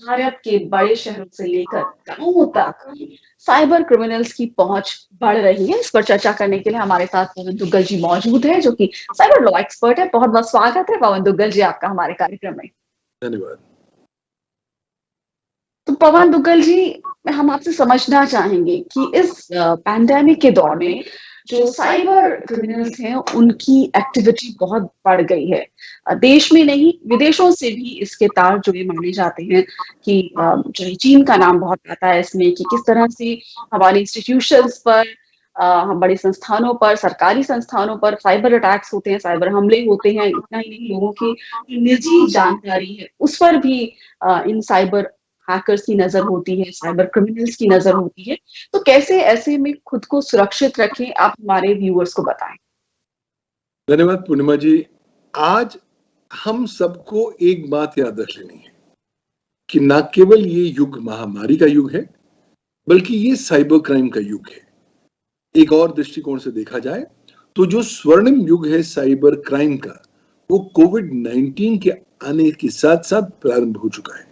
भारत के बड़े शहरों से लेकर गाँवों तक साइबर क्रिमिनल्स की पहुंच बढ़ रही है। इस पर चर्चा करने के लिए हमारे साथ पवन दुग्गल जी मौजूद हैं, जो कि साइबर लॉ एक्सपर्ट है। बहुत बहुत स्वागत है पवन दुग्गल जी आपका हमारे कार्यक्रम में। धन्यवाद। तो पवन दुग्गल जी, हम आपसे समझना चाहेंगे कि इस पैंडेमिक के दौर में जो साइबर क्रिमिनल्स हैं उनकी एक्टिविटी बहुत बढ़ गई है। देश में नहीं, विदेशों से भी इसके तार जुड़े माने जाते हैं कि जो चीन का नाम बहुत आता है इसमें, कि किस तरह से हमारे इंस्टीट्यूशंस पर, हम बड़े संस्थानों पर, सरकारी संस्थानों पर साइबर अटैक्स होते हैं, साइबर हमले होते हैं। इतना ही नहीं, लोगों की जो निजी जानकारी है उस पर भी इन साइबर हैकर्स की नजर होती है, साइबर क्रिमिनल्स की नजर होती है। तो कैसे ऐसे में खुद को सुरक्षित रखें, आप हमारे व्यूअर्स को बताएं। धन्यवाद पूर्णिमा जी। आज हम सबको एक बात याद रख लेनी है कि न केवल ये युग महामारी का युग है, बल्कि ये साइबर क्राइम का युग है। एक और दृष्टिकोण से देखा जाए तो जो स्वर्णिम युग है साइबर क्राइम का, वो कोविड-19 के आने के साथ साथ प्रारंभ हो चुका है।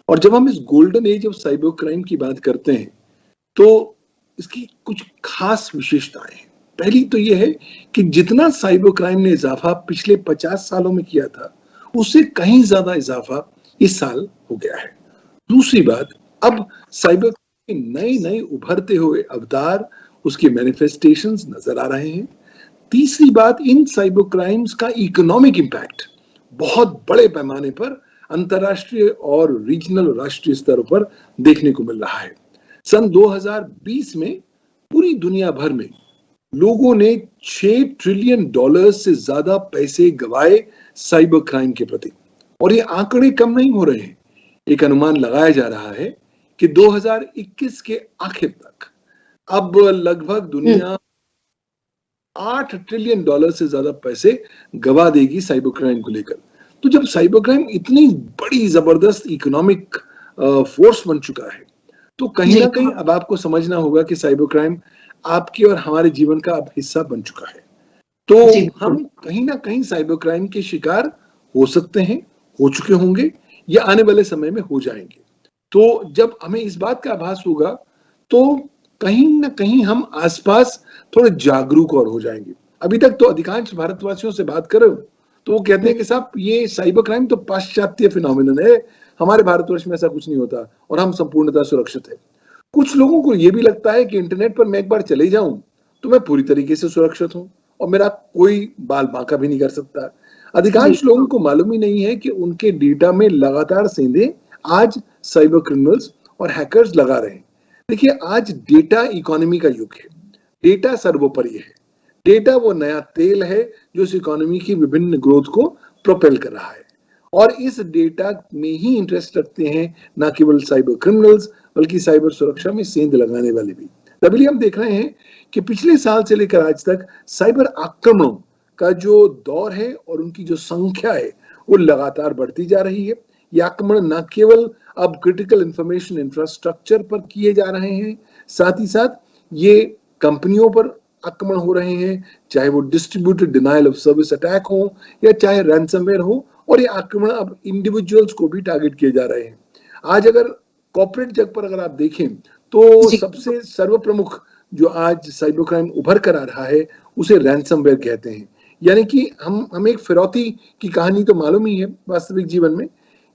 और जब हम इस golden age of cyber crime की बात करते हैं तो इसकी कुछ खास विशेषताएं हैं। पहली तो यह है कि जितना साइबर क्राइम ने इजाफा पिछले 50 सालों में किया था, उससे कहीं ज्यादा इजाफा इस साल हो गया है। दूसरी बात, अब साइबर के नए नए उभरते हुए अवतार, उसके मैनिफेस्टेशंस नजर आ रहे हैं। तीसरी बात, इन साइबर क्राइम्स का इकोनॉमिक इंपैक्ट बहुत बड़े पैमाने पर अंतरराष्ट्रीय और रीजनल राष्ट्रीय स्तरों पर देखने को मिल रहा है। सन 2020 में पूरी दुनिया भर में लोगों ने $6 ट्रिलियन से ज्यादा पैसे गवाए साइबर क्राइम के प्रति। और ये आंकड़े कम नहीं हो रहे हैं। एक अनुमान लगाया जा रहा है कि 2021 के आखिर तक अब लगभग दुनिया $8 ट्रिलियन से ज्यादा पैसे गवा देगी साइबर क्राइम को लेकर। तो जब साइबर क्राइम इतनी बड़ी जबरदस्त इकोनॉमिक फोर्स बन चुका है, तो कहीं ना कहीं अब आपको समझना होगा कि साइबर क्राइम आपके और हमारे जीवन का अब हिस्सा बन चुका है। तो हम कहीं ना कहीं साइबर क्राइम के शिकार हो सकते हैं, हो चुके होंगे, या आने वाले समय में हो जाएंगे। तो जब हमें इस बात का आभास होगा तो कहीं ना कहीं हम आसपास थोड़े जागरूक और हो जाएंगे। अभी तक तो अधिकांश भारतवासियों से बात करो तो वो कहते हैं कि साहब ये साइबर क्राइम तो पाश्चात्य फिनोमिनन है, हमारे भारतवर्ष में ऐसा कुछ नहीं होता और हम संपूर्णतः सुरक्षित है। कुछ लोगों को ये भी लगता है कि इंटरनेट पर मैं एक बार चले जाऊं तो मैं पूरी तरीके से सुरक्षित हूं और मेरा कोई बाल बांका भी नहीं कर सकता। अधिकांश लोगों को मालूम ही नहीं है कि उनके डेटा में लगातार सेंधे आज साइबर क्रिमिनल्स और हैकर्स लगा रहे हैं। देखिए, आज डेटा इकोनॉमी का युग है। डेटा सर्वोपरि है। डेटा वो नया तेल है जो इस इकोनॉमी की विभिन्न ग्रोथ को प्रोपेल कर रहा है। और इस डेटा में ही इंटरेस्ट रखते हैं न केवल साइबर क्रिमिनल्स, बल्कि साइबर सुरक्षा में सेंध लगाने वाले भी। तभी हम देख रहे हैं कि पिछले साल से लेकर आज तक साइबर आक्रमणों का जो दौर है और उनकी जो संख्या है वो लगातार बढ़ती जा रही है। ये आक्रमण न केवल अब क्रिटिकल इंफॉर्मेशन इंफ्रास्ट्रक्चर पर किए जा रहे हैं, साथ ही साथ ये कंपनियों पर आक्रमण हो रहे हैं, चाहे वो distributed denial of service attack हो या चाहे रैंसमवेयर हो। और ये आक्रमण अब इंडिविजुअल्स को भी टारगेट किए जा रहे हैं। आज अगर कॉर्पोरेट जग पर अगर आप देखें तो सबसे सर्वप्रमुख जो आज साइबर क्राइम उभर कर आ रहा है उसे रैंसमवेयर कहते हैं। यानी कि हमें एक फिरौती की कहानी तो मालूम ही है वास्तविक जीवन में।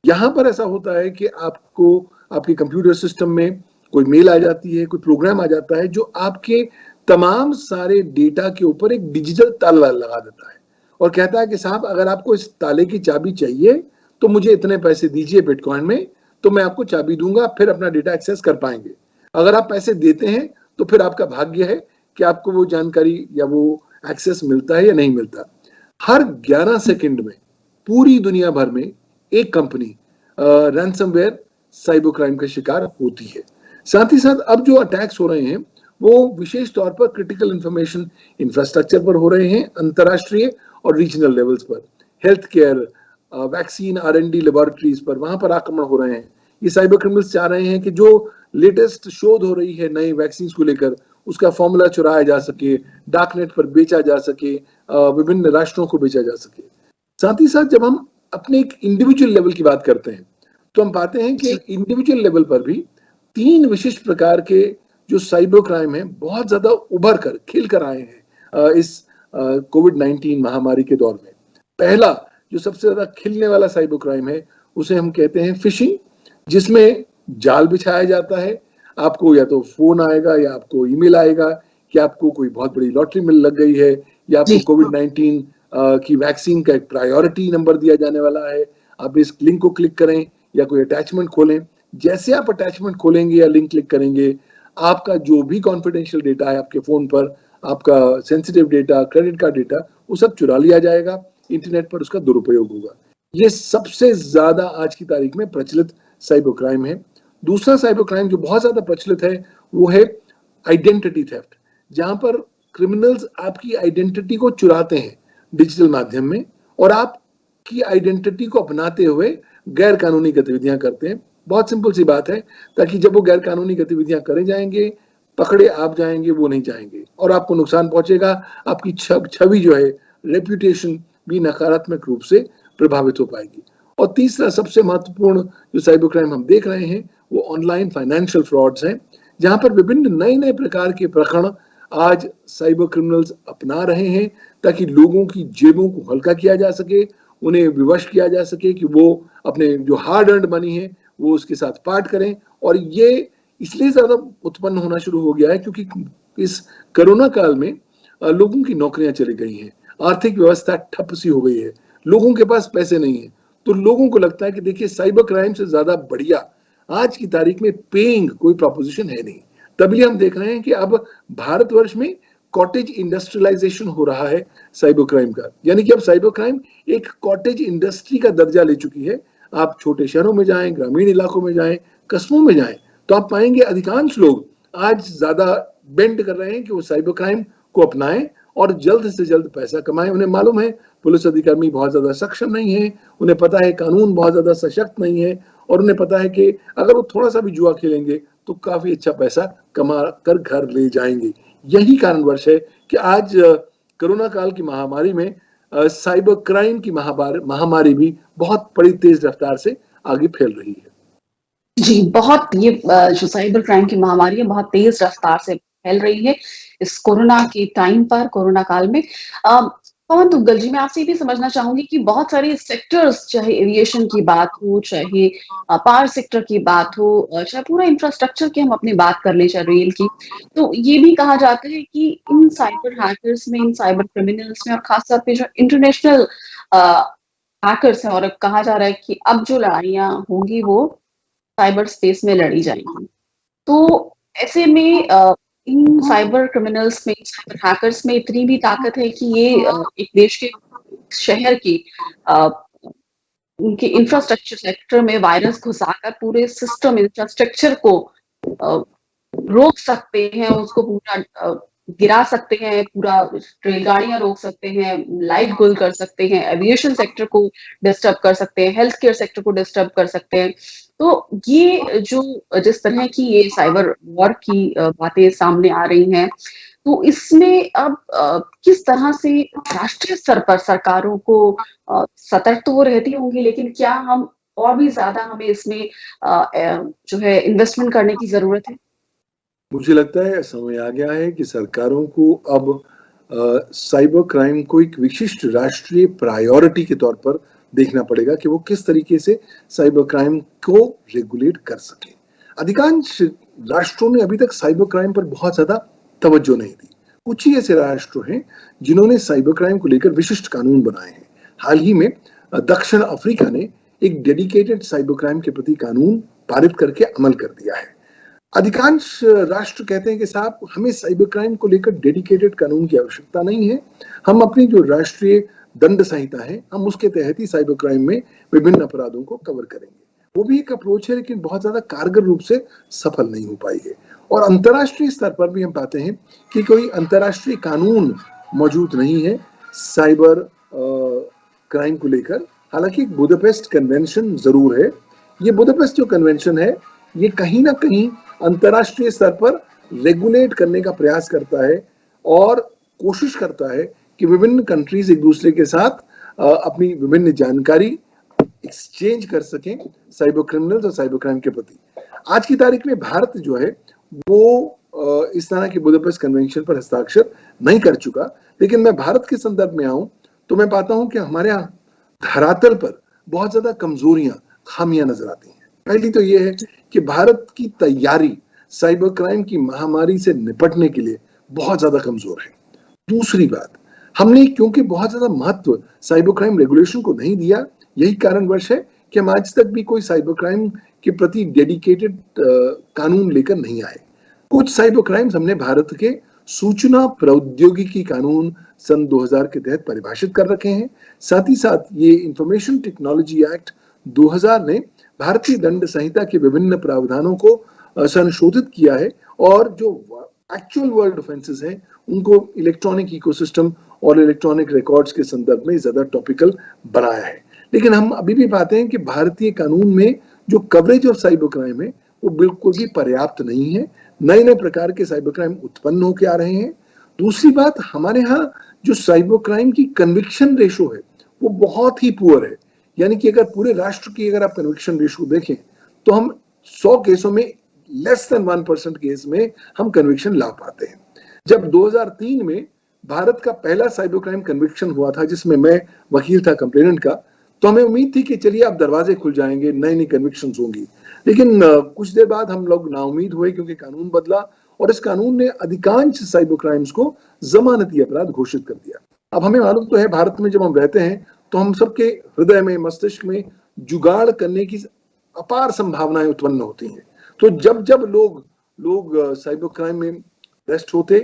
यहाँ पर ऐसा होता है कि आपको आपके कंप्यूटर सिस्टम में कोई मेल आ जाती है, कोई प्रोग्राम आ जाता है जो आपके तमाम सारे डेटा के ऊपर एक डिजिटल ताला लगा देता है और कहता है कि साहब अगर आपको इस ताले की चाबी चाहिए तो मुझे इतने पैसे दीजिए बिटकॉइन में, तो मैं आपको चाबी दूंगा, फिर अपना डेटा एक्सेस कर पाएंगे। अगर आप पैसे देते हैं तो फिर आपका भाग्य है कि आपको वो जानकारी या वो एक्सेस मिलता है या नहीं मिलता। हर 11 सेकंड में पूरी दुनिया भर में एक कंपनी रैंसमवेयर साइबर क्राइम का शिकार होती है। साथ ही साथ अब जो अटैक्स हो रहे हैं वो विशेष तौर पर क्रिटिकल इंफॉर्मेशन इंफ्रास्ट्रक्चर पर हो रहे हैं, अंतरराष्ट्रीय और रीजनल लेवल्स पर। Health care, vaccine R&D laboratories पर, वहां पर आक्रमण हो रहे हैं। ये साइबर क्रिमिनल्स चाह रहे हैं कि जो लेटेस्ट शोध हो रही है नई वैक्सीन को लेकर, उसका फॉर्मूला चुराया जा सके, डार्कनेट पर बेचा जा सके, विभिन्न राष्ट्रों को बेचा जा सके। साथ ही साथ जब हम अपने एक इंडिविजुअल लेवल की बात करते हैं तो हम पाते हैं कि इंडिविजुअल लेवल पर भी 3 विशिष्ट प्रकार के जो साइबर क्राइम है बहुत ज्यादा उभर कर खिल कर आए हैं इस कोविड-19 महामारी के दौर में। पहला जो सबसे ज्यादा खिलने वाला साइबर क्राइम है उसे हम कहते हैं फिशिंग, जिसमें जाल बिछाया जाता है। आपको या तो फोन आएगा या आपको ईमेल आएगा कि आपको कोई बहुत बड़ी लॉटरी मिल लग गई है, या आपको कोविड-19 की वैक्सीन का एक प्रायोरिटी नंबर दिया जाने वाला है, आप इस लिंक को क्लिक करें या कोई अटैचमेंट खोलें। जैसे आप अटैचमेंट खोलेंगे या लिंक क्लिक करेंगे, आपका जो भी कॉन्फिडेंशियल डेटा है आपके फोन पर, आपका sensitive data, credit card data, वो सब चुरा लिया जाएगा, इंटरनेट पर उसका दुरुपयोग होगा। ये सबसे ज्यादा आज की तारीख में प्रचलित साइबर क्राइम है। दूसरा साइबर क्राइम जो बहुत ज्यादा प्रचलित है वो है आइडेंटिटी थेफ्ट, जहां पर क्रिमिनल्स आपकी आइडेंटिटी को चुराते हैं डिजिटल माध्यम में और आपकी आइडेंटिटी को अपनाते हुए गैर कानूनी गतिविधियां करते हैं। बहुत सिंपल सी बात है, ताकि जब वो गैर कानूनी गतिविधियां करे जाएंगे, पकड़े आप जाएंगे, वो नहीं जाएंगे और आपको नुकसान पहुंचेगा। आपकी छवि जो है, रेप्यूटेशन भी नकारात्मक रूप से प्रभावित हो पाएगी। और तीसरा सबसे महत्वपूर्ण जो साइबर क्राइम हम देख रहे हैं वो ऑनलाइन फाइनेंशियल फ्रॉड्स हैं, जहां पर विभिन्न नए नए प्रकार के प्रकरण आज साइबर क्रिमिनल्स अपना रहे हैं, ताकि लोगों की जेबों को हल्का किया जा सके, उन्हें विवश किया जा सके कि वो अपने जो हार्ड अर्न्ड मनी है वो उसके साथ पार्ट करें। और ये इसलिए ज्यादा उत्पन्न होना शुरू हो गया है क्योंकि इस कोरोना काल में लोगों की नौकरियां चली गई हैं, आर्थिक व्यवस्था ठप सी हो गई है, लोगों के पास पैसे नहीं है। तो लोगों को लगता है कि देखिए साइबर क्राइम से ज्यादा बढ़िया आज की तारीख में पेइंग कोई प्रोपोजिशन है नहीं। तभी हम देख रहे हैं कि अब भारतवर्ष में कॉटेज इंडस्ट्रियलाइजेशन हो रहा है साइबर क्राइम का, यानी कि अब साइबर क्राइम एक कॉटेज इंडस्ट्री का दर्जा ले चुकी है। आप छोटे शहरों में जाएं, ग्रामीण इलाकों में जाएं, कस्बों में जाएं, तो आप पाएंगे अधिकांश लोग आज ज्यादा बेंड कर रहे हैं कि वो साइबर क्राइम को अपनाएं और जल्द से जल्द पैसा कमाएं। उन्हें मालूम है पुलिस अधिकारी बहुत ज्यादा सक्षम नहीं है, उन्हें पता है कानून बहुत ज्यादा सशक्त नहीं है, और उन्हें पता है कि अगर वो थोड़ा सा भी जुआ खेलेंगे तो काफी अच्छा पैसा कमा कर घर ले जाएंगे। यही कारणवश है कि आज कोरोना काल की महामारी में साइबर क्राइम की महामारी भी बहुत बड़ी तेज रफ्तार से आगे फैल रही है। जी, बहुत ये जो साइबर क्राइम की महामारी है बहुत तेज रफ्तार से फैल रही है इस कोरोना के टाइम पर, कोरोना काल में। पवन दुग्गल जी, मैं आपसे ये भी समझना चाहूंगी कि बहुत सारे सेक्टर्स, चाहे एविएशन की बात हो, चाहे पावर सेक्टर की बात हो, चाहे पूरा इंफ्रास्ट्रक्चर की हम अपनी बात कर लें, चाहे रेल की, तो ये भी कहा जाता है कि इन साइबर हैकर्स में, इन साइबर क्रिमिनल्स में, और खासतौर पे जो इंटरनेशनल हैकर्स हैं, और अब कहा जा रहा है कि अब जो लड़ाइयाँ होंगी वो साइबर स्पेस में लड़ी जाएंगी। तो ऐसे में इन साइबर क्रिमिनल्स में, साइबर हैकर्स में इतनी भी ताकत है कि ये एक देश के शहर की अ, उनके इंफ्रास्ट्रक्चर सेक्टर में वायरस घुसाकर पूरे सिस्टम इंफ्रास्ट्रक्चर को अ, रोक सकते हैं, उसको पूरा गिरा सकते हैं, पूरा रेलगाड़ियां रोक सकते हैं, लाइट गुल कर सकते हैं, एविएशन सेक्टर को डिस्टर्ब कर सकते हैं, हेल्थ केयर सेक्टर को डिस्टर्ब कर सकते हैं। तो ये जो जिस तरह की ये साइबर वॉर की बातें सामने आ रही हैं, तो इसमें अब किस तरह से राष्ट्रीय स्तर पर सरकारों को सतर्क तो वो रहती होंगी, लेकिन क्या हम और भी ज्यादा हमें इसमें जो है इन्वेस्टमेंट करने की जरूरत है? मुझे लगता है समय आ गया है कि सरकारों को अब साइबर क्राइम को एक विशिष्ट राष्ट्रीय प्रायोरिटी के तौर पर देखना पड़ेगा कि वो किस तरीके से साइबर क्राइम को रेगुलेट कर सके। अधिकांश राष्ट्रों ने अभी तक साइबर क्राइम पर बहुत ज्यादा तवज्जो नहीं दी। कुछ ही ऐसे राष्ट्र हैं जिन्होंने साइबर क्राइम को लेकर विशिष्ट कानून बनाए हैं। हाल ही में दक्षिण अफ्रीका ने एक डेडिकेटेड साइबर क्राइम के प्रति कानून पारित करके अमल कर दिया है। अधिकांश राष्ट्र कहते हैं कि साहब हमें साइबर क्राइम को लेकर डेडिकेटेड कानून की आवश्यकता नहीं है, हम अपनी जो राष्ट्रीय दंड संहिता है हम उसके तहत ही साइबर क्राइम में विभिन्न अपराधों को कवर करेंगे। वो भी एक अप्रोच है, लेकिन बहुत ज्यादा कारगर रूप से सफल नहीं हो पाई है। और अंतर्राष्ट्रीय स्तर पर भी हम पाते हैं कि कोई अंतर्राष्ट्रीय कानून मौजूद नहीं है साइबर क्राइम को लेकर। हालांकि बुदापेस्ट कन्वेंशन जरूर है। ये बुदापेस्ट जो कन्वेंशन है ये कहीं ना कहीं अंतर्राष्ट्रीय स्तर पर रेगुलेट करने का प्रयास करता है और कोशिश करता है कि विभिन्न कंट्रीज एक दूसरे के साथ अपनी विभिन्न जानकारी एक्सचेंज कर सकें साइबर क्रिमिनल्स और साइबर क्राइम के प्रति। आज की तारीख में भारत जो है वो इस तरह के बुदापेस्ट कन्वेंशन पर हस्ताक्षर नहीं कर चुका, लेकिन मैं भारत के संदर्भ में आऊं तो मैं पाता हूं कि हमारे यहाँ धरातल पर बहुत ज्यादा कमजोरियां, खामियां नजर आती हैं। पहली तो ये है कि भारत की तैयारी साइबर क्राइम की महामारी से निपटने के लिए बहुत ज्यादा कमजोर है। दूसरी बात, हमने क्योंकि बहुत ज्यादा महत्व साइबर क्राइम रेगुलेशन को नहीं दिया, यही कारणवश है कि हम आज तक भी कोई साइबर क्राइम के प्रति डेडिकेटेड कानून लेकर नहीं आए। कुछ साइबर क्राइम्स हमने भारत के सूचना प्रौद्योगिकी कानून सन 2000 के तहत परिभाषित कर रखे हैं। साथ ही साथ ये इंफॉर्मेशन टेक्नोलॉजी एक्ट 2000 ने भारतीय दंड संहिता के विभिन्न प्रावधानों को संशोधित किया है और जो एक्चुअल वर्ल्ड ऑफेंसेस हैं उनको इलेक्ट्रॉनिक इकोसिस्टम और इलेक्ट्रॉनिक रिकॉर्ड्स के संदर्भ में ज्यादा टॉपिकल बनाया है। लेकिन हम अभी भी पाते हैं कि भारतीय कानून में जो कवरेज ऑफ साइबर क्राइम है वो बिल्कुल भी पर्याप्त नहीं है। नए नए प्रकार के साइबर क्राइम उत्पन्न होकर आ रहे हैं। दूसरी बात, हमारे यहाँ जो साइबर क्राइम की कन्विक्शन रेशो है वो बहुत ही पुअर है। यानी कि अगर पूरे राष्ट्र की अगर आप कन्विक्शन रेशो देखें तो हम 100 केसों में लेस देन 1% केस में हम कन्विक्शन ला पाते हैं। जब 2003 में भारत का पहला साइबर क्राइम कन्विक्शन हुआ था जिसमें मैं वकील था कंप्लेनेंट का, तो हमें उम्मीद थी कि चलिए अब दरवाजे खुल जाएंगे, नई नई कन्विक्शन होंगी। लेकिन कुछ देर बाद हम लोग नाउमीद हुए क्योंकि कानून बदला और इस कानून ने अधिकांश साइबर क्राइम्स को जमानती अपराध घोषित कर दिया। अब हमें मालूम तो है भारत में जब हम रहते हैं तो हम सबके हृदय में, मस्तिष्क में जुगाड़ करने की अपार संभावनाएं उत्पन्न होती हैं। तो जब जब लोग साइबर क्राइम में अरेस्ट होते,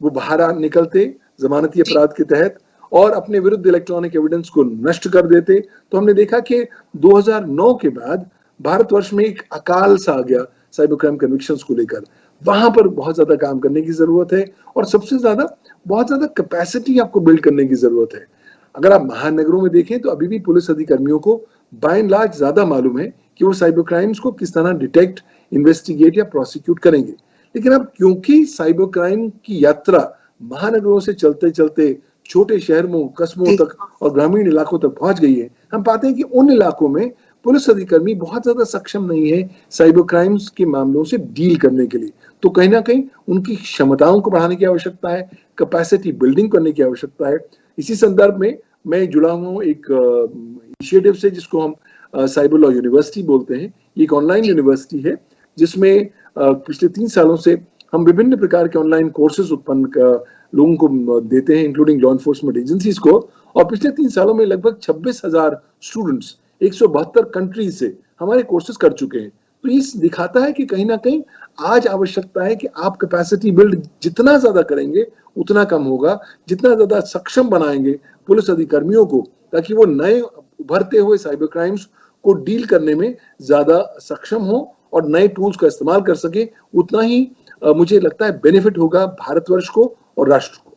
वो बाहर निकलते जमानती अपराध के तहत और अपने विरुद्ध इलेक्ट्रॉनिक एविडेंस को नष्ट कर देते, तो हमने देखा कि 2009 के बाद भारतवर्ष में एक अकाल सा आ गया साइबर क्राइम कन्विक्शंस को लेकर। वहां पर बहुत ज्यादा काम करने की जरूरत है और सबसे ज्यादा बहुत ज्यादा कैपेसिटी आपको बिल्ड करने की जरूरत है। अगर आप महानगरों में देखें तो अभी भी पुलिस अधिकारियों को बाय एंड लार्ज ज्यादा मालूम है कि वो साइबर क्राइम्स को किस तरह डिटेक्ट, इन्वेस्टिगेट या प्रोसिक्यूट करेंगे। लेकिन अब क्योंकि साइबर क्राइम की यात्रा महानगरों से चलते चलते छोटे शहरों, कस्बों तक और ग्रामीण इलाकों तक पहुंच गई है, हम पाते हैं कि उन इलाकों में पुलिस अधिकारी बहुत ज्यादा सक्षम नहीं है साइबर क्राइम्स के मामलों से डील करने के लिए। तो कहीं ना कहीं उनकी क्षमताओं को बढ़ाने की आवश्यकता है, कैपेसिटी बिल्डिंग करने की आवश्यकता है। इसी संदर्भ में मैं जुड़ा हूँ एक इनिशिएटिव से जिसको हम साइबर लॉ यूनिवर्सिटी बोलते हैं। ये एक ऑनलाइन यूनिवर्सिटी है जिसमें पिछले 3 सालों से हम विभिन्न प्रकार के ऑनलाइन कोर्सेज उत्पन्न लोगों को देते हैं, इंक्लूडिंग लॉ एनफोर्समेंट एजेंसीज को। और पिछले 3 सालों में लगभग 26,000 स्टूडेंट्स 172 कंट्रीज से हमारे कोर्सेज कर चुके हैं। तो ये दिखाता है कि कहीं ना कहीं आज आवश्यकता है कि आप कैपेसिटी बिल्ड जितना ज्यादा करेंगे उतना कम होगा, जितना ज्यादा सक्षम बनाएंगे पुलिस अधिकारियों को ताकि वो नए उभरते हुए साइबर क्राइम्स को डील करने में ज्यादा सक्षम हो और नए टूल्स का इस्तेमाल कर सके, उतना ही मुझे लगता है बेनिफिट होगा भारतवर्ष को और राष्ट्र को।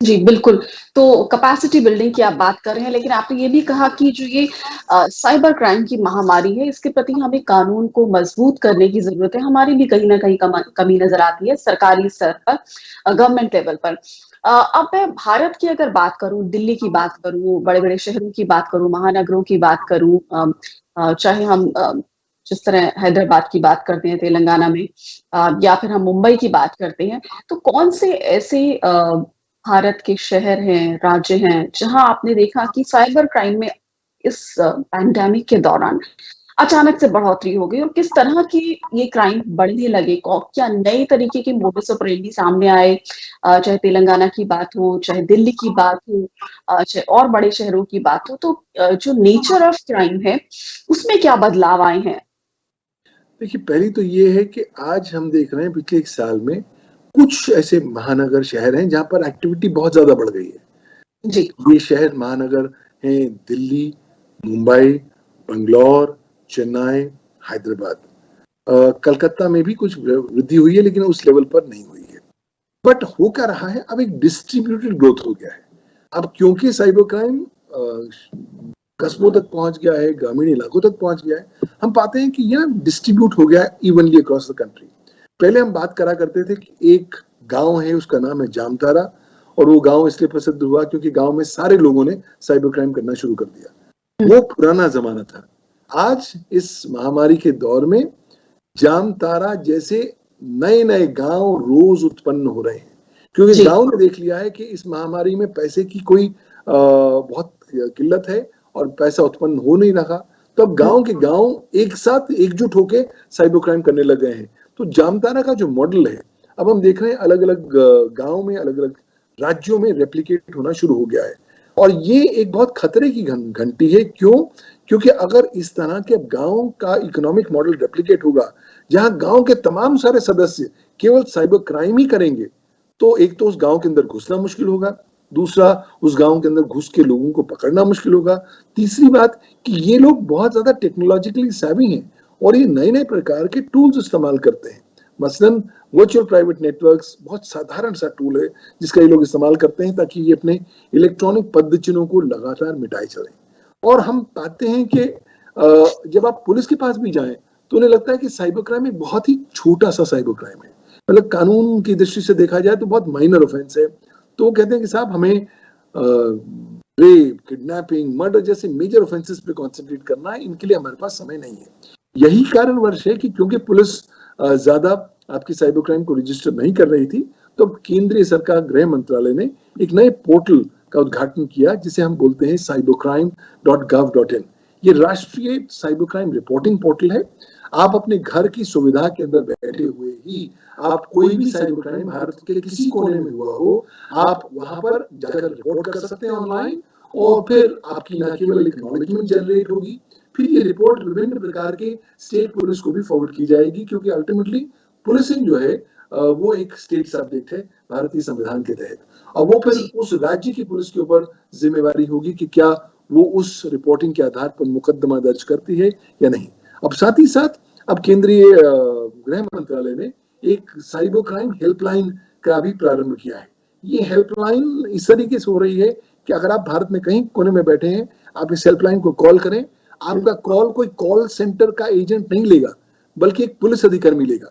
जी, बिल्कुल। तो कैपेसिटी बिल्डिंग की आप बात कर रहे हैं, लेकिन आपने ये भी कहा कि जो ये साइबर क्राइम की महामारी है, इसके प्रति हमें कानून को मजबूत करने की ज़रूरत है। हमारी भी कहीं न कहीं कमी नज़र आती है सरकारी स्तर पर, गवर्नमेंट लेवल पर। अब मैं भारत की अगर बात करूँ, दिल्ली की बात करूँ, बड़े-बड़े शहरों की बात करूँ, महानगरों की बात करूँ, चाहे हम जिस तरह हैदराबाद की बात करते हैं तेलंगाना में, या फिर हम मुंबई की बात करते हैं, तो कौन से ऐसे भारत के शहर हैं, राज्य हैं, जहां आपने देखा कि साइबर क्राइम में इस पैंडेमिक के दौरान अचानक से बढ़ोतरी हो गई और किस तरह की ये क्राइम बढ़ने लगे? क्या नए तरीके के मोडस ऑपरेंडी सामने आए? चाहे तेलंगाना की बात हो, चाहे दिल्ली की बात हो, चाहे और बड़े शहरों की बात हो, तो जो नेचर ऑफ क्राइम है, उसमें क्या बदलाव आए हैं? देखिए, पहली तो ये है कि आज हम देख रहे हैं पिछले 1 साल में कुछ ऐसे महानगर शहर हैं जहां पर एक्टिविटी बहुत ज्यादा बढ़ गई है। जी। ये शहर महानगर हैं दिल्ली, मुंबई, बंगलौर, चेन्नई, हैदराबाद। कलकत्ता में भी कुछ वृद्धि हुई है लेकिन उस लेवल पर नहीं हुई है। बट हो क्या रहा है, अब एक डिस्ट्रीब्यूटेड ग्रोथ हो गया है। अब क्योंकि साइबर क्राइम कस्बों तक पहुंच गया है, ग्रामीण इलाकों तक पहुंच गया है, हम पाते हैं कि यह डिस्ट्रीब्यूट हो गया है इवनली अक्रॉस द कंट्री। पहले हम बात करा करते थे कि एक गांव है, उसका नाम है जामतारा, और वो गांव इसलिए प्रसिद्ध हुआ क्योंकि गांव में सारे लोगों ने साइबर क्राइम करना शुरू कर दिया। वो पुराना जमाना था। आज इस महामारी के दौर में जामतारा जैसे नए नए गांव रोज उत्पन्न हो रहे हैं, क्योंकि गांव ने देख लिया है कि इस महामारी में पैसे की कोई बहुत किल्लत है और पैसा उत्पन्न हो नहीं रहा। तो अब गांव के गांव एक साथ एकजुट होकर साइबर क्राइम करने लग गए हैं। तो जामतारा का जो मॉडल है, अब हम देख रहे हैं अलग अलग गांव में, अलग अलग राज्यों में रेप्लिकेट होना शुरू हो गया है। और ये एक बहुत खतरे की घंटी है। क्यों? क्योंकि अगर इस तरह के गांव का इकोनॉमिक मॉडल रेप्लिकेट होगा, जहां गांव के तमाम सारे सदस्य केवल साइबर क्राइम ही करेंगे, तो एक तो उस गांव के अंदर घुसना मुश्किल होगा, दूसरा उस गांव के अंदर घुस के लोगों को पकड़ना मुश्किल होगा, तीसरी बात कि ये लोग बहुत ज्यादा टेक्नोलॉजिकली सैवी हैं और ये नए नए प्रकार के टूल्स इस्तेमाल करते हैं। मसलन वर्चुअल प्राइवेट नेटवर्क्स बहुत साधारण सा टूल है जिसका ये लोग इस्तेमाल करते हैं ताकि ये अपने इलेक्ट्रॉनिक पदचिन्हों को लगातार मिटाए चलें। और हम पाते हैं कि जब आप पुलिस के पास भी जाएं तो उन्हें लगता है कि साइबर क्राइम एक बहुत ही छोटा सा साइबर क्राइम है, मतलब कानून की दृष्टि से देखा जाए तो बहुत माइनर ऑफेंस है। तो वो कहते हैं कि साहब हमें रेप, किडनैपिंग, मर्डर जैसे मेजर ऑफेंसेस पे कॉन्सेंट्रेट करना है, इनके लिए हमारे पास समय नहीं है। यही कारणवश है कि क्योंकि पुलिस ज्यादा आपकी साइबर क्राइम को रजिस्टर नहीं कर रही थी, तो केंद्रीय सरकार गृह मंत्रालय ने एक नए पोर्टल का उद्घाटन किया जिसे हम बोलते हैं cybercrime.gov.in। ये राष्ट्रीय साइबर क्राइम रिपोर्टिंग पोर्टल है। आप अपने घर की सुविधा के अंदर बैठे हुए ही आप कोई भी साइबर क्राइम भारत के किसी कोने में हुआ हो, आप वहां पर जाकर रिपोर्ट कर सकते हैं ऑनलाइन, और फिर आपकी न केवल एक्नॉलेजमेंट जनरेट होगी, फिर ये रिपोर्ट विभिन्न प्रकार के स्टेट पुलिस को भी फॉरवर्ड की जाएगी, क्योंकि अल्टीमेटली पुलिसिंग जो है वो एक स्टेट सब्जेक्ट है भारतीय संविधान के तहत, और वो फिर उस राज्य की पुलिस के ऊपर जिम्मेवारी होगी कि क्या वो उस रिपोर्टिंग के आधार पर मुकदमा दर्ज करती है या नहीं। अब साथ ही साथ अब केंद्रीय गृह मंत्रालय ने एक साइबर क्राइम हेल्पलाइन का भी प्रारंभ किया है। ये हेल्पलाइन इस तरीके से हो रही है कि अगर आप भारत में कहीं कोने में बैठे हैं, आप इस हेल्पलाइन को कॉल करें, आपका कॉल कोई कॉल सेंटर का एजेंट नहीं लेगा, बल्कि एक पुलिस अधिकारी लेगा,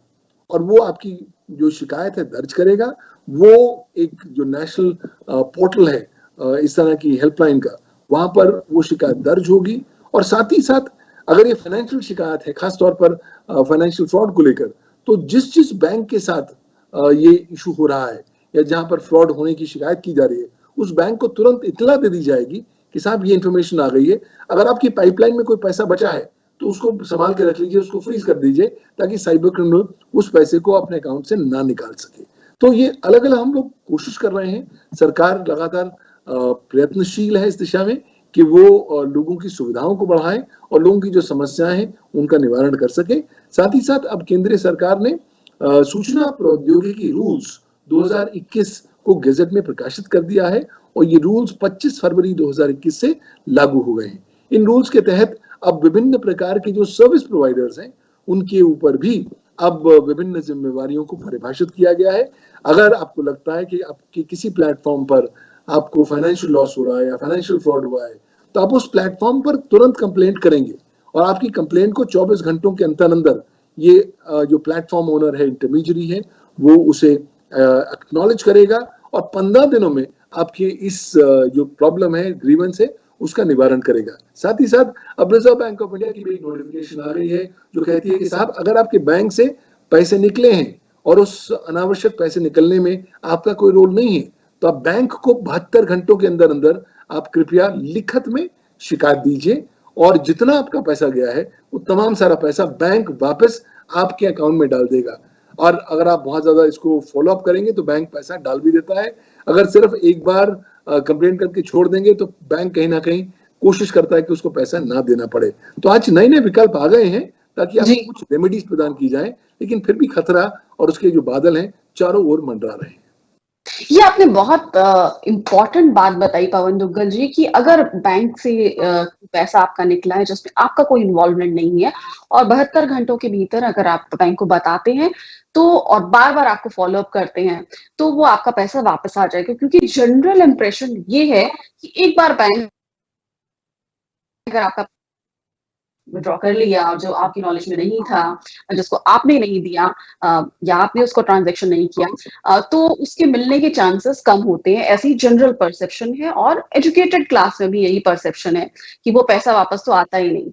और वो आपकी जो शिकायत है दर्ज करेगा। वो एक जो नेशनल पोर्टल है इस तरह की हेल्पलाइन का, वहां पर वो शिकायत दर्ज होगी। और साथ ही साथ अगर ये फाइनेंशियल शिकायत है, खासतौर पर फाइनेंशियल फ्रॉड को लेकर, तो जिस जिस बैंक के साथ ये इशू हो रहा है या जहां पर फ्रॉड होने की शिकायत की जा रही है, उस बैंक को तुरंत इत्तला दे दी जाएगी कि साहब ये इन्फॉर्मेशन आ गई है, अगर आपकी पाइपलाइन में कोई पैसा बचा है तो उसको संभाल के रख लीजिए, उसको फ्रीज कर दीजिए, ताकि साइबर क्रिमिनल उस पैसे को अपने अकाउंट से ना निकाल सके। तो ये अलग अलग हम लोग कोशिश कर रहे हैं। सरकार लगातार प्रयत्नशील है इस दिशा में कि वो लोगों की सुविधाओं को बढ़ाएं और लोगों की जो समस्याएं हैं उनका निवारण कर सके। साथ ही साथ अब केंद्रीय सरकार ने सूचना प्रौद्योगिकी रूल्स 2021 को गजट में प्रकाशित कर दिया है, और ये रूल्स 25 फरवरी 2021 से लागू हो गए हैं। इन रूल्स के तहत अब विभिन्न प्रकार के जो सर्विस प्रोवाइडर्स हैं उनके ऊपर भी अब विभिन्न जिम्मेवारियों को परिभाषित किया गया है। अगर आपको लगता है कि आपके किसी प्लेटफॉर्म पर आपको फाइनेंशियल लॉस हो रहा है या फाइनेंशियल फ्रॉड हुआ है, तो आप उस प्लेटफॉर्म पर तुरंत कंप्लेंट करेंगे, और आपकी कंप्लेंट को 24 घंटों के अंदर अंदर ये जो प्लेटफॉर्म ओनर है, इंटरमीडियरी है, वो उसे एक्नॉलेज करेगा, और 15 दिनों में आपके इस जो प्रॉब्लम है, ग्रीवेंस है, उसका निवारण करेगा। साथ ही साथ अब रिजर्व बैंक ऑफ इंडिया की भी एक नोटिफिकेशन आ गई है जो कहती है कि साहब अगर आपके बैंक से पैसे निकले हैं और उस अनावश्यक पैसे निकलने में आपका कोई रोल नहीं है, तो आप बैंक को 72 घंटों के अंदर अंदर आप कृपया लिखित में शिकायत दीजिए, और जितना आपका पैसा गया है वो तमाम सारा पैसा बैंक वापस आपके अकाउंट में डाल देगा। और अगर आप बहुत ज्यादा इसको फॉलो अप करेंगे तो बैंक पैसा डाल भी देता है। अगर सिर्फ एक बार कंप्लेंट करके छोड़ देंगे तो बैंक कहीं ना कहीं कोशिश करता है कि उसको पैसा ना देना पड़े। तो आज नए नए विकल्प आ गए हैं ताकि आपको कुछ रेमेडीज प्रदान की जाए, लेकिन फिर भी खतरा और उसके जो बादल हैं चारों ओर मंडरा रहे हैं। ये आपने बहुत इम्पोर्टेंट बात बताई पवन दुग्गल जी कि अगर बैंक से पैसा आपका निकला है जिसमें आपका कोई इन्वॉल्वमेंट नहीं है, और 72 घंटों के भीतर अगर आप बैंक को बताते हैं तो, और बार बार आपको फॉलो अप करते हैं, तो वो आपका पैसा वापस आ जाएगा। क्योंकि जनरल इंप्रेशन ये है कि एक बार बैंक अगर आपका विथड्रॉ कर लिया जो आपकी नॉलेज में नहीं था, जिसको आपने नहीं दिया, या आपने उसको ट्रांजैक्शन नहीं किया, तो उसके मिलने के चांसेस कम होते हैं। ऐसी जनरल परसेप्शन है और एजुकेटेड क्लास में भी यही परसेप्शन है कि वो पैसा वापस तो आता ही नहीं।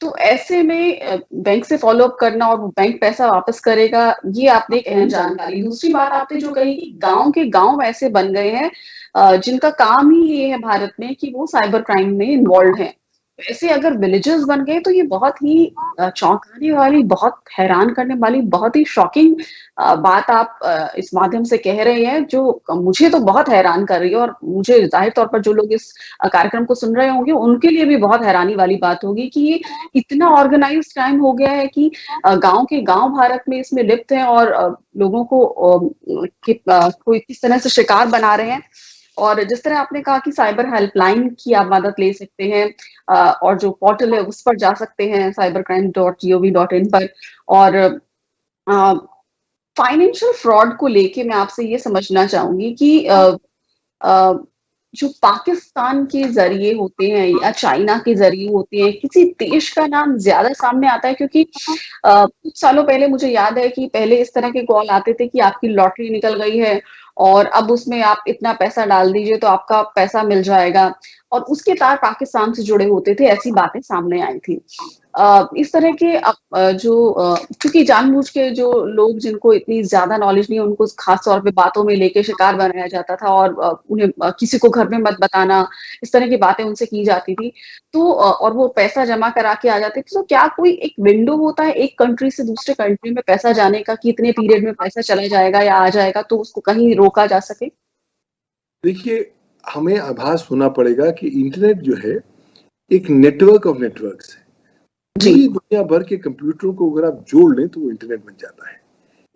तो ऐसे में बैंक से फॉलो अप करना और वो बैंक पैसा वापस करेगा, ये आपने एक अहम जानकारी। दूसरी बात आपने जो कही कि गाँव के गाँव ऐसे बन गए हैं जिनका काम ही ये है भारत में कि वो साइबर क्राइम में इन्वॉल्व हैं। ऐसे अगर विलेजेस बन गए तो ये बहुत ही चौंकाने वाली, बहुत हैरान करने वाली, बहुत ही शॉकिंग बात आप इस माध्यम से कह रहे हैं, जो मुझे तो बहुत हैरान कर रही है, और मुझे जाहिर तौर पर जो लोग इस कार्यक्रम को सुन रहे होंगे उनके लिए भी बहुत हैरानी वाली बात होगी कि ये इतना ऑर्गेनाइज्ड क्राइम हो गया है कि गाँव के गाँव भारत में इसमें लिप्त हैं और लोगों को कोई किस तरह से शिकार बना रहे हैं। और जिस तरह आपने कहा कि साइबर हेल्पलाइन की आप मदद ले सकते हैं, और जो पोर्टल है उस पर जा सकते हैं cybercrime.gov.in पर। और फाइनेंशियल फ्रॉड को लेके मैं आपसे ये समझना चाहूंगी कि अ, जो पाकिस्तान के ज़रिए होते हैं या चाइना के ज़रिए होते हैं, किसी देश का नाम ज़्यादा सामने आता है, क्योंकि कुछ सालों पहले मुझे याद है कि पहले इस तरह के कॉल आते थे कि आपकी लॉटरी निकल गई है और अब उसमें आप इतना पैसा डाल दीजिए तो आपका पैसा मिल जाएगा, और उसके तार पाकिस्तान से जुड़े होते थे, ऐसी बातें सामने आई थी। इस तरह के चूँकि जानबूझ के जो लोग जिनको इतनी ज़्यादा नॉलेज नहीं है, उनको ख़ास तौर पे बातों में लेके शिकार बनाया जाता था, और उन्हें किसी को घर में मत बताना, इस तरह की बातें उनसे की जाती थी। तो और वो पैसा जमा करा के आ जाते थे। तो क्या कोई एक विंडो होता है एक कंट्री से दूसरे कंट्री में पैसा जाने का कि इतने पीरियड में पैसा चला जाएगा या आ जाएगा, तो उसको कहीं रोका जा सके? देखिए, हमें आभास होना पड़ेगा कि इंटरनेट जो है, एक नेटवर्क ऑफ नेटवर्क्स है। जी। पूरी दुनिया भर के कंप्यूटरों को अगर आप जोड़ लें तो वो इंटरनेट बन जाता है।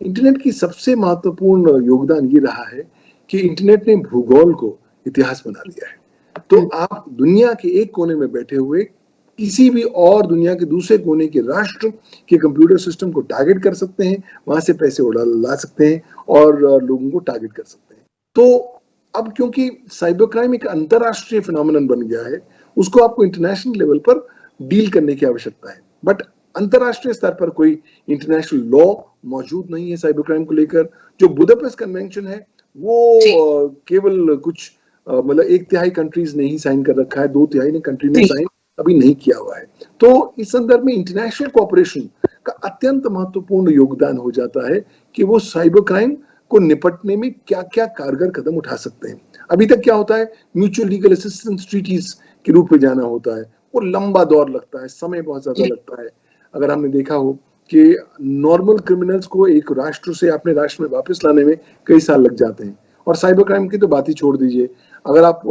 इंटरनेट की सबसे महत्वपूर्ण योगदान ये रहा है कि इंटरनेट ने भूगोल को इतिहास बना लिया है। तो आप दुनिया के एक कोने में बैठे हुए किसी भी और दुनिया के दूसरे कोने के राष्ट्र के कंप्यूटर सिस्टम को टारगेट कर सकते हैं, वहां से पैसे उड़ा ला सकते हैं और लोगों को टारगेट कर सकते हैं। तो अब क्योंकि साइबर क्राइम एक अंतरराष्ट्रीय फिनोमिनन बन गया है, उसको आपको इंटरनेशनल लेवल पर डील करने की आवश्यकता है। बट अंतरराष्ट्रीय स्तर पर कोई इंटरनेशनल लॉ मौजूद नहीं है साइबर क्राइम को लेकर। जो बुदापेस्ट कन्वेंशन है वो केवल कुछ मतलब 1/3 कंट्रीज ने ही साइन कर रखा है, 2/3 ने कंट्री ने साइन अभी नहीं किया हुआ है। तो इस संदर्भ में इंटरनेशनल कोऑपरेशन का अत्यंत महत्वपूर्ण योगदान हो जाता है कि वो साइबर क्राइम को निपटने में क्या-क्या कारगर कदम उठा सकते हैं। अभी तक क्या होता है, म्यूचुअल लीगल असिस्टेंस ट्रीटीज के रूप में जाना होता है, वो लंबा दौर लगता है, समय बहुत ज्यादा लगता है। अगर हमने देखा हो कि नॉर्मल क्रिमिनल्स को एक राष्ट्र से अपने राष्ट्र में वापस लाने में कई साल लग जाते हैं, और साइबर क्राइम की तो बात ही छोड़ दीजिए। अगर आप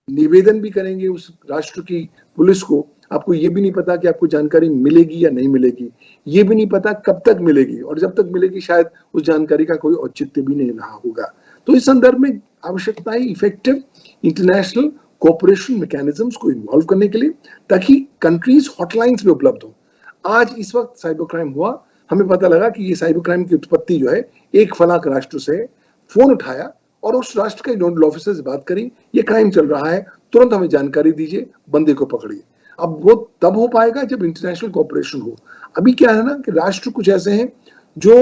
निवेदन भी करेंगे उस राष्ट्र की पुलिस को, आपको ये भी नहीं पता कि आपको जानकारी मिलेगी या नहीं मिलेगी, ये भी नहीं पता कब तक मिलेगी, और जब तक मिलेगी शायद उस जानकारी का कोई औचित्य भी नहीं रहा होगा। तो इस संदर्भ में आवश्यकता है इफेक्टिव इंटरनेशनल कोऑपरेशन मैकेनिज्म्स को इन्वॉल्व करने के लिए, ताकि कंट्रीज हॉटलाइंस में उपलब्ध हो। आज इस वक्त साइबर क्राइम हुआ, हमें पता लगा कि ये साइबर क्राइम की उत्पत्ति जो है एक फलाक राष्ट्र से, फोन उठाया और उस राष्ट्र के नोडल ऑफिसर से बात करी, ये क्राइम चल रहा है, तुरंत हमें जानकारी दीजिए, बंदे को पकड़िए। अब वो तब हो पाएगा जब इंटरनेशनल कोऑपरेशन हो। अभी क्या है ना कि राष्ट्र कुछ ऐसे हैं जो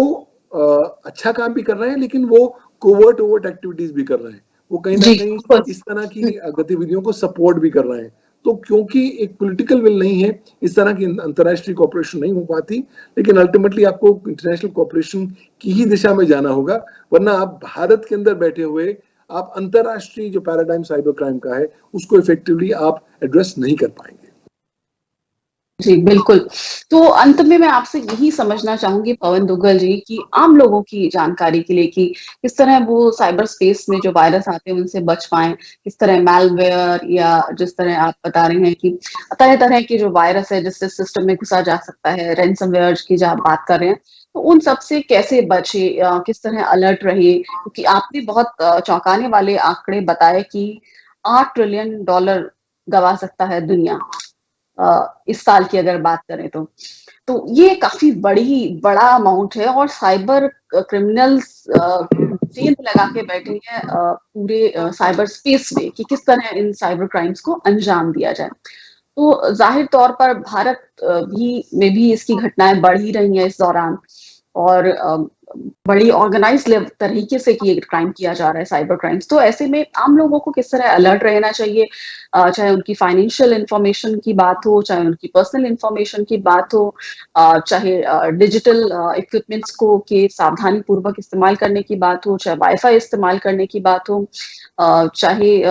अच्छा काम भी कर रहे हैं, लेकिन वो कोवर्ट ओवर्ट एक्टिविटीज भी कर रहे हैं, वो कहीं ना कहीं इस तरह की गतिविधियों को सपोर्ट भी कर रहे हैं। तो क्योंकि एक पॉलिटिकल विल नहीं है, इस तरह की अंतर्राष्ट्रीय कोऑपरेशन नहीं हो पाती, लेकिन अल्टीमेटली आपको इंटरनेशनल कोऑपरेशन की ही दिशा में जाना होगा, वरना आप भारत के अंदर बैठे हुए आप अंतर्राष्ट्रीय जो पैराडाइम साइबर क्राइम का है उसको इफेक्टिवली आप एड्रेस नहीं कर पाएंगे। जी, बिल्कुल। तो अंत में मैं आपसे यही समझना चाहूँगी पवन दुग्गल जी कि आम लोगों की जानकारी के लिए कि किस तरह वो साइबर स्पेस में जो वायरस आते हैं उनसे बच पाएँ, किस तरह मैलवेयर या जिस तरह आप बता रहे हैं कि तरह-तरह के जो वायरस है जिससे सिस्टम में घुसा जा सकता है, रैनसमवेयर की जो आप बात कर रहे हैं, तो उन सब से कैसे बचें, किस तरह अलर्ट रहे? क्योंकि आपने बहुत चौंकाने वाले आंकड़े बताए कि $8 ट्रिलियन गँवा सकता है दुनिया। इस साल की अगर बात करें तो ये काफ़ी बड़ा अमाउंट है, और साइबर क्रिमिनल्स जेल लगा के बैठे हैं पूरे साइबर स्पेस में कि किस तरह इन साइबर क्राइम्स को अंजाम दिया जाए। तो ज़ाहिर तौर पर भारत में भी इसकी घटनाएँ बढ़ ही रही हैं इस दौरान और बड़ी ऑर्गेनाइज़्ड तरीके से ये क्राइम किया जा रहा है, साइबर क्राइम्स। तो ऐसे में आम लोगों को किस तरह अलर्ट रहना चाहिए? चाहे उनकी फाइनेंशियल इन्फॉर्मेशन की बात हो, चाहे उनकी पर्सनल इन्फॉर्मेशन की बात हो, चाहे डिजिटल इक्विपमेंट्स को के सावधानीपूर्वक इस्तेमाल करने की बात हो, चाहे वाई-फाई इस्तेमाल करने की बात हो, चाहे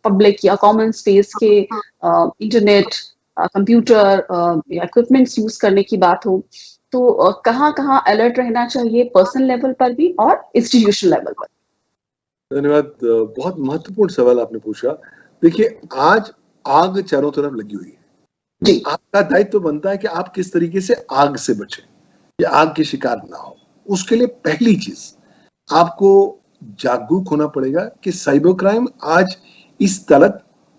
पब्लिक या कॉमन स्पेस के इंटरनेट, कंप्यूटर या इक्विपमेंट्स यूज़ करने की बात हो। तो कहाँ-कहाँ अलर्ट रहना चाहिए पर्सनल लेवल पर भी और इंस्टीट्यूशनल लेवल पर? धन्यवाद। बहुत महत्वपूर्ण सवाल आपने पूछा। देखिए, आज आग चारों तरफ लगी हुई है। जी। आपका दायित्व तो बनता है कि आप किस तरीके से आग से बचें या आग के शिकार ना हो। उसके लिए पहली चीज आपको जागरूक होना पड़ेगा कि साइबर क्राइम आज इस तरह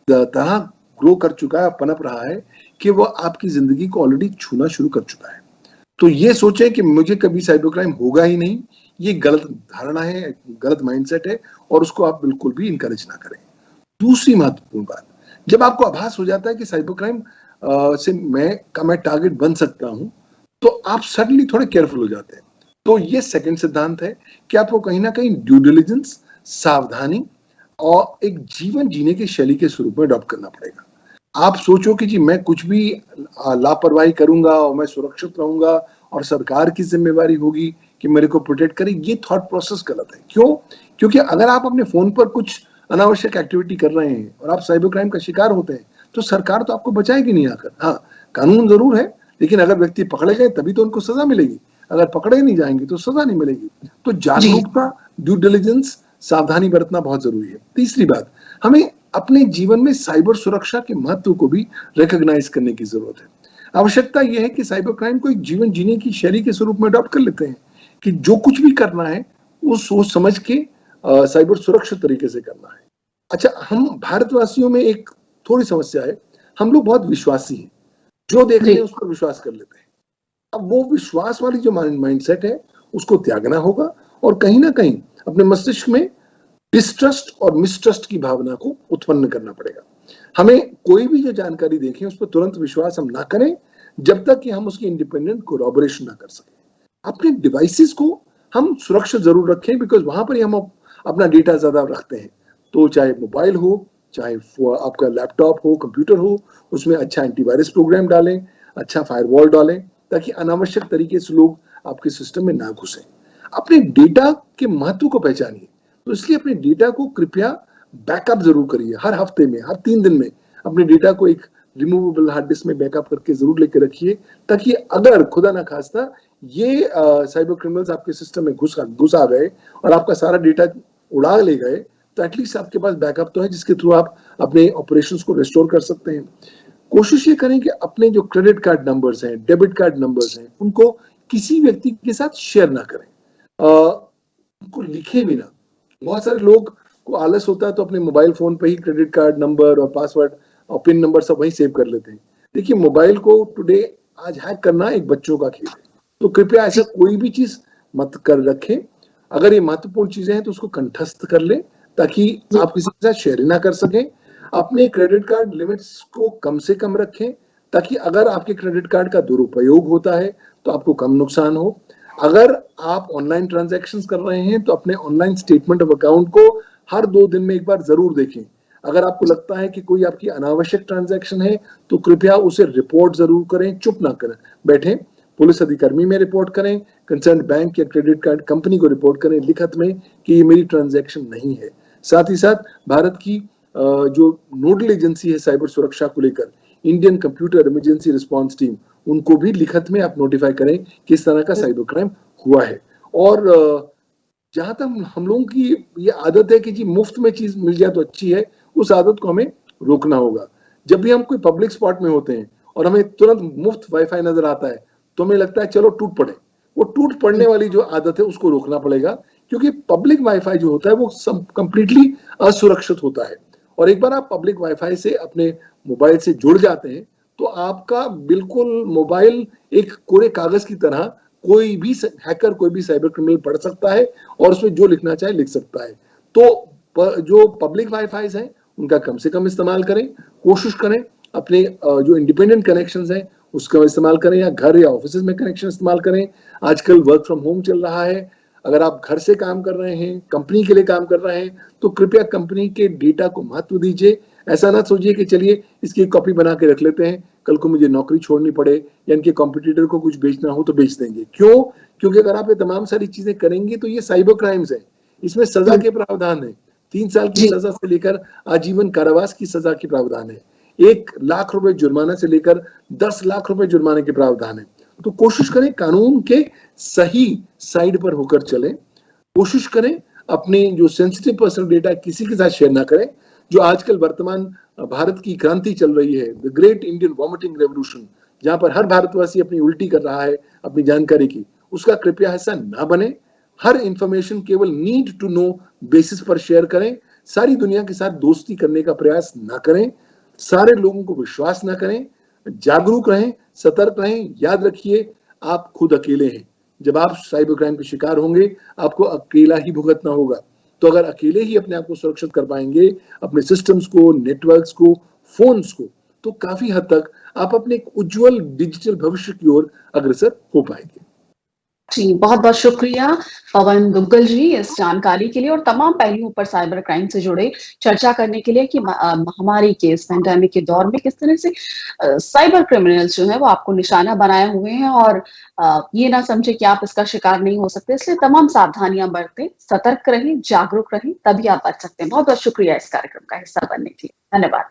ग्रो कर चुका है, पनप रहा है कि वो आपकी जिंदगी को ऑलरेडी छूना शुरू कर चुका है। तो ये सोचें कि मुझे कभी साइबर क्राइम होगा ही नहीं, ये गलत धारणा है, गलत माइंडसेट है और उसको आप बिल्कुल भी इनकरेज ना करें। दूसरी महत्वपूर्ण बात, जब आपको आभास हो जाता है कि साइबर क्राइम से मैं टारगेट बन सकता हूं, तो आप सडनली थोड़े केयरफुल हो जाते हैं। तो ये सेकंड सिद्धांत है कि आपको कहीं ना कहीं ड्यू डिलिजेंस, सावधानी और एक जीवन जीने की शैली के स्वरूप में अडॉप्ट करना पड़ेगा। आप सोचो कि जी मैं कुछ भी लापरवाही करूंगा और मैं सुरक्षित रहूंगा और सरकार की जिम्मेवारी होगी कि मेरे को प्रोटेक्ट करे, ये थॉट प्रोसेस गलत है। क्यों? क्योंकि अगर आप अपने फोन पर कुछ अनावश्यक एक्टिविटी कर रहे हैं और आप साइबर क्राइम का शिकार होते हैं, तो सरकार तो आपको बचाएगी नहीं आकर। हाँ, कानून जरूर है, लेकिन अगर व्यक्ति पकड़े गए तभी तो उनको सजा मिलेगी। अगर पकड़े नहीं जाएंगे तो सजा नहीं मिलेगी। तो जी। जागरूकता, ड्यू डिलिजेंस, सावधानी बरतना बहुत जरूरी है। तीसरी बात, हमें अपने जीवन में साइबर सुरक्षा के महत्व को भी रिकॉग्नाइज करने की जरूरत है। आवश्यकता यह है कि साइबर क्राइम को एक जीवन जीने की शैली के स्वरूप में अडॉप्ट कर लेते हैं कि जो कुछ भी करना है वो सोच समझ के साइबर सुरक्षित तरीके से करना है। अच्छा, हम भारतवासियों में एक थोड़ी समस्या है, हम लोग बहुत विश्वासी हैं, जो देखते जी। हैं उस पर विश्वास कर लेते हैं। अब वो विश्वास वाली जो माइंडसेट है उसको त्यागना होगा और कहीं ना कहीं अपने मस्तिष्क में डिस्ट्रस्ट और मिसट्रस्ट की भावना को उत्पन्न करना पड़ेगा। हमें कोई भी जो जानकारी देखें उस पर तुरंत विश्वास हम ना करें जब तक कि हम उसकी इंडिपेंडेंट कोलैबोरेशन ना कर सकें। अपने डिवाइसेस को हम सुरक्षित जरूर रखें, बिकॉज वहां पर ही हम अपना डेटा ज्यादा रखते हैं। तो चाहे मोबाइल हो, चाहे आपका लैपटॉप हो, कंप्यूटर हो, उसमें अच्छा एंटीवायरस प्रोग्राम डालें, अच्छा फायरवॉल डालें, ताकि अनावश्यक तरीके से लोग आपके सिस्टम में ना घुसें। अपने डेटा के महत्व को पहचानिए, तो इसलिए अपने डेटा को कृपया बैकअप जरूर करिए। हर हफ्ते में, हर 3 दिन में अपने डेटा को एक रिमूवेबल हार्ड डिस्क में बैकअप करके जरूर लेके रखिए, ताकि अगर खुदा ना खास्ता ये साइबर क्रिमिनल्स आपके सिस्टम में घुस आ गए और आपका सारा डेटा उड़ा ले गए, तो एटलीस्ट आपके पास बैकअप तो है जिसके थ्रू आप अपने ऑपरेशंस को रिस्टोर कर सकते हैं। कोशिश ये करें कि अपने जो क्रेडिट कार्ड नंबर्स हैं, डेबिट कार्ड नंबर्स हैं, उनको किसी व्यक्ति के साथ शेयर ना करें, उनको लिखे भी ना। बहुत सारे लोग को आलस होता है तो अपने मोबाइल फोन पे ही क्रेडिट कार्ड नंबर और पासवर्ड और पिन नंबर सब वहीं सेव कर लेते हैं। देखिए, मोबाइल को टुडे आज हैक करना एक बच्चों का खेल है, तो कृपया ऐसा कोई भी चीज मत कर रखें। अगर ये महत्वपूर्ण चीजें हैं तो उसको कंठस्थ कर लें, ताकि आप किसी के साथ शेयर ना कर सकें। अपने क्रेडिट कार्ड लिमिट्स को कम से कम रखें, ताकि अगर आपके क्रेडिट कार्ड का दुरुपयोग होता है तो आपको कम नुकसान हो। अगर आप ऑनलाइन ट्रांजैक्शंस कर रहे हैं तो अपने ऑनलाइन स्टेटमेंट ऑफ अकाउंट को हर 2 दिन में एक बार जरूर देखें। अगर आपको लगता है कि कोई आपकी अनावश्यक ट्रांजैक्शन है तो कृपया उसे रिपोर्ट जरूर करें, चुप ना करें बैठे। पुलिस अधिकारी में रिपोर्ट करें, कंसर्न बैंक या क्रेडिट कार्ड कंपनी को रिपोर्ट करें लिखत में कि ये मेरी ट्रांजैक्शन नहीं है। साथ ही साथ भारत की जो नोडल एजेंसी है साइबर सुरक्षा को लेकर, Indian computer emergency response team, उनको भी लिखत में आप नोटिफाई करें कि इस तरह का साइबर क्राइम हुआ है। और जहां तक हम लोगों की ये आदत है कि जी मुफ्त में चीज मिल जाए तो अच्छी है, उस आदत को हमें रोकना होगा। जब भी हम कोई पब्लिक स्पॉट में होते हैं और हमें तुरंत मुफ्त वाईफाई नजर आता है तो हमें लगता है चलो टूट पड़े। वो टूट पड़ने वाली जो आदत है उसको रोकना पड़ेगा, क्योंकि पब्लिक वाईफाई जो होता है वो सब कंप्लीटली असुरक्षित होता है। और एक बार आप पब्लिक वाईफाई से अपने मोबाइल से जुड़ जाते हैं तो आपका बिल्कुल मोबाइल एक कोरे कागज की तरह कोई भी हैकर, कोई भी साइबर क्रिमिनल पढ़ सकता है और उसमें जो लिखना चाहे लिख सकता है। तो जो पब्लिक वाईफाई हैं उनका कम से कम इस्तेमाल करें। कोशिश करें अपने जो इंडिपेंडेंट कनेक्शंस हैं उसका इस्तेमाल करें, या घर या ऑफिस में कनेक्शन इस्तेमाल करें। आजकल वर्क फ्रॉम होम चल रहा है, अगर आप घर से काम कर रहे हैं, कंपनी के लिए काम कर रहे हैं, तो कृपया कंपनी के डेटा को महत्व दीजिए। ऐसा ना सोचिए कि चलिए इसकी कॉपी बना के रख लेते हैं, कल को मुझे नौकरी छोड़नी पड़े या इनके कॉम्पिटिटर को कुछ बेचना हो तो बेच देंगे। क्यों? क्योंकि अगर आप ये तमाम सारी चीजें करेंगे तो ये साइबर क्राइम्स है, इसमें सजा के प्रावधान है। 3 साल की जी। सजा से लेकर आजीवन कारावास की सजा के प्रावधान है। 1 लाख रुपए जुर्माना से लेकर 10 लाख रुपए जुर्माने के प्रावधान है। तो कोशिश करें कानून के सही साइड पर होकर चलें। कोशिश करें अपने जो सेंसिटिव पर्सनल डेटा किसी के साथ शेयर ना करें। जो आजकल वर्तमान भारत की क्रांति चल रही है, the great Indian vomiting revolution, जहां पर हर भारतवासी अपनी उल्टी कर रहा है अपनी जानकारी की, उसका कृपया हिस्सा ना बने। हर इंफॉर्मेशन केवल नीड टू नो बेसिस पर शेयर करें। सारी दुनिया के साथ दोस्ती करने का प्रयास ना करें। सारे लोगों को विश्वास ना करें। जागरूक रहें, सतर्क रहें। याद रखिए आप खुद अकेले हैं। जब आप साइबर क्राइम के शिकार होंगे, आपको अकेला ही भुगतना होगा। तो अगर अकेले ही अपने आप को सुरक्षित कर पाएंगे, अपने सिस्टम्स को, नेटवर्क्स को, फोन्स को, तो काफी हद तक आप अपने एक उज्जवल डिजिटल भविष्य की ओर अग्रसर हो पाएंगे। जी, बहुत-बहुत शुक्रिया पवन दुग्गल जी इस जानकारी के लिए और तमाम पहलुओं पर साइबर क्राइम से जुड़े चर्चा करने के लिए कि महामारी के इस पैंडेमिक के दौर में किस तरह से साइबर क्रिमिनल्स जो है वो आपको निशाना बनाए हुए हैं और ये ना समझे कि आप इसका शिकार नहीं हो सकते। इसलिए तमाम सावधानियां बरतें, सतर्क रहें, जागरूक रहें, तभी आप बच सकते हैं। बहुत-बहुत शुक्रिया इस कार्यक्रम का हिस्सा बनने के लिए। धन्यवाद।